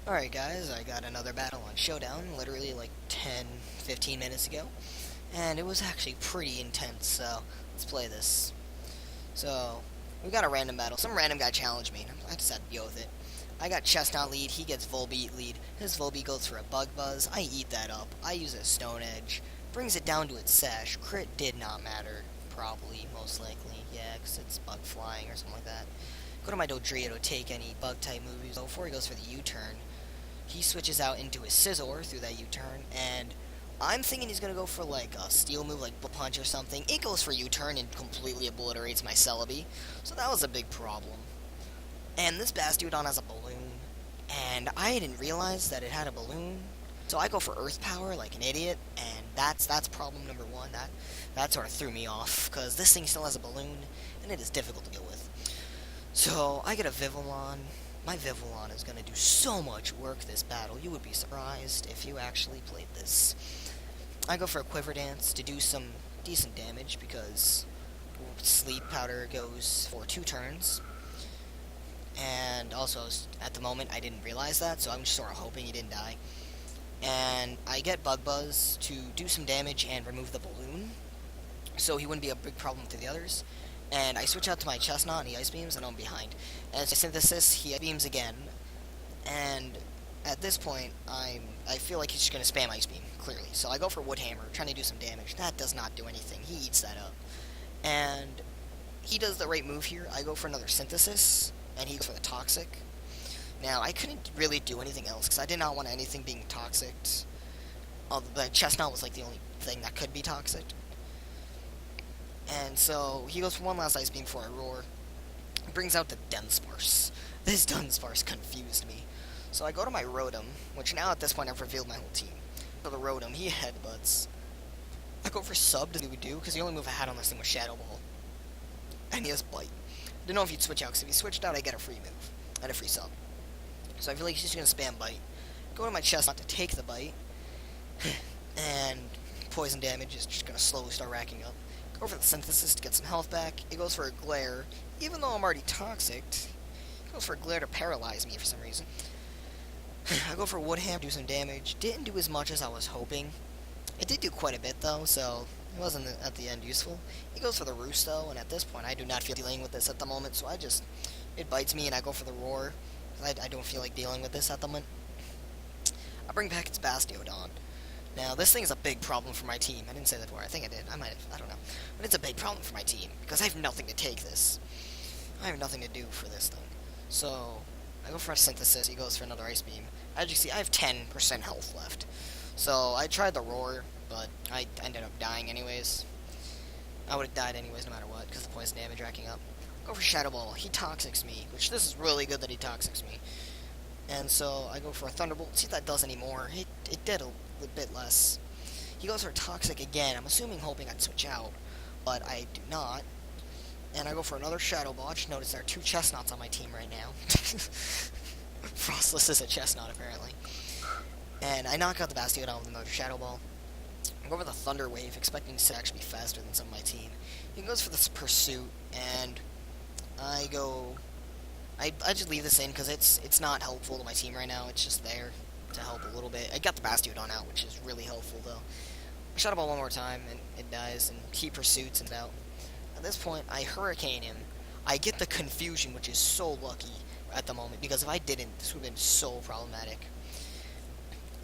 Alright guys, I got another battle on Showdown, literally like 10, 15 minutes ago. And it was actually pretty intense, so let's play this. So, we got a random battle. Some random guy challenged me, and I just had to deal with it. I got Chestnut lead, he gets Volbeat lead. His Volbeat goes for a Bug Buzz, I eat that up. I use a Stone Edge, brings it down to its Sash. Crit did not matter, probably, most likely. Yeah, because it's Bug Flying or something like that. Go to my Dodrio to take any Bug-type moves. So before he goes for the U-turn, he switches out into his Scizor through that U-turn, and I'm thinking he's going to go for like a steel move like Bullet Punch or something. It goes for U-turn and completely obliterates my Celebi, so that was a big problem. And this Bastiodon has a balloon, and I didn't realize that it had a balloon, so I go for Earth Power like an idiot, and that's problem number one. That sort of threw me off, because this thing still has a balloon, and it is difficult to deal with. So I get a Vivillon. My Vivillon is going to do so much work this battle. You would be surprised if you actually played this. I go for a Quiver Dance to do some decent damage because Sleep Powder goes for 2 turns. And also, at the moment, I didn't realize that, so I'm just sort of hoping he didn't die. And I get Bug Buzz to do some damage and remove the balloon, so he wouldn't be a big problem to the others. And I switch out to my Chestnut and he Ice Beams, and I'm behind. And as I Synthesis, he Ice Beams again, and at this point, I feel like he's just going to spam Ice Beam, clearly. So I go for Wood Hammer, trying to do some damage. That does not do anything. He eats that up. And he does the right move here. I go for another Synthesis, and he goes for the Toxic. Now, I couldn't really do anything else, because I did not want anything being Toxic. The Chestnut was like the only thing that could be Toxic. And so he goes for one last Ice Beam before I roar. Brings out the Dunsparce. This Dunsparce confused me. So I go to my Rotom, which now at this point I've revealed my whole team. For the Rotom, he headbutts. I go for Sub to do, because the only move I had on this thing was Shadow Ball. And he has Bite. Didn't know if he'd switch out, because if he switched out, I get a free move. And a free Sub. So I feel like he's just going to spam Bite. Go to my Chestnut to take the Bite. And poison damage is just going to slowly start racking up. Go for the Synthesis to get some health back. It goes for a Glare. Even though I'm already Toxic, it goes for a Glare to paralyze me for some reason. I go for Wood Hammer, do some damage. Didn't do as much as I was hoping. It did do quite a bit, though, so it wasn't at the end useful. He goes for the Roost, though, and at this point, I do not feel dealing with this at the moment, so it bites me, and I go for the Roar. I don't feel like dealing with this at the moment. I bring back its Bastiodon. Now, this thing is a big problem for my team. I didn't say that before. I think I did. I might have. I don't know. But it's a big problem for my team, because I have nothing to take this. I have nothing to do for this thing. So, I go for a Synthesis. He goes for another Ice Beam. As you see, I have 10% health left. So, I tried the Roar, but I ended up dying anyways. I would have died anyways no matter what, because the poison damage racking up. Go for Shadow Ball. He Toxics me, which this is really good that he Toxics me. And so, I go for a Thunderbolt. See if that does any more. It did a bit less. He goes for Toxic again. I'm assuming hoping I'd switch out, but I do not. And I go for another Shadow Ball. Just notice there are 2 Chestnuts on my team right now. Frostless is a Chestnut, apparently. And I knock out the Bastiodon with another Shadow Ball. I go for the Thunder Wave, expecting to actually be faster than some of my team. He goes for this Pursuit, and I just leave this in because it's not helpful to my team right now. It's just there to help a little bit. I got the Bastiodon out, which is really helpful, though. I Shadow Ball one more time, and it dies, and he pursuits and out. At this point, I Hurricane him. I get the Confusion, which is so lucky at the moment, because if I didn't, this would have been so problematic.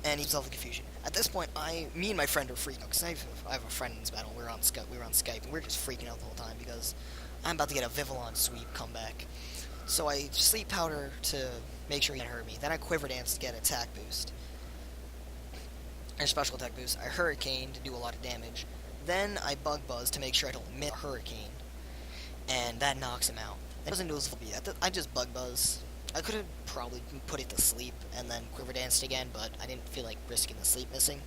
And he himself the Confusion. At this point, me and my friend are freaking out, because I have a friend in this battle. We were on Skype, and we were just freaking out the whole time, because I'm about to get a Vivillon sweep comeback. So I Sleep Powder to make sure he can't hurt me. Then I Quiver Dance to get attack boost. Or special attack boost. I Hurricane to do a lot of damage. Then I Bug Buzz to make sure I don't miss a Hurricane. And that knocks him out. That doesn't do his full beat. I just Bug Buzz. I could have probably put it to sleep and then Quiver Danced again, but I didn't feel like risking the sleep missing.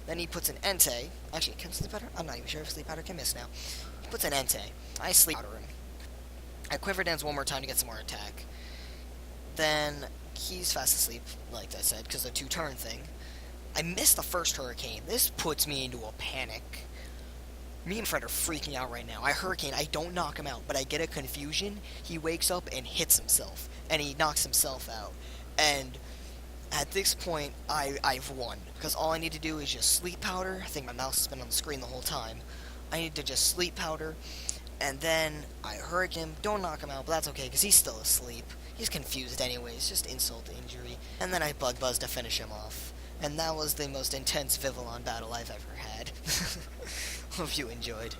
Then he puts an Entei. Actually, can Sleep Powder? I'm not even sure if Sleep Powder can miss now. He puts an Entei. I Sleep Powder him. I Quiver Dance one more time to get some more attack. Then he's fast asleep, like I said, because of the 2-turn thing. I missed the first Hurricane. This puts me into a panic. Me and Fred are freaking out right now. I Hurricane, I don't knock him out, but I get a Confusion. He wakes up and hits himself, and he knocks himself out. And at this point, I've won. Because all I need to do is just sleep powder. I think my mouse has been on the screen the whole time. I need to just sleep powder. And then I hurt him. Don't knock him out, but that's okay, because he's still asleep. He's confused anyways, just insult to injury. And then I bug buzz to finish him off. And that was the most intense Vivillon battle I've ever had. Hope you enjoyed.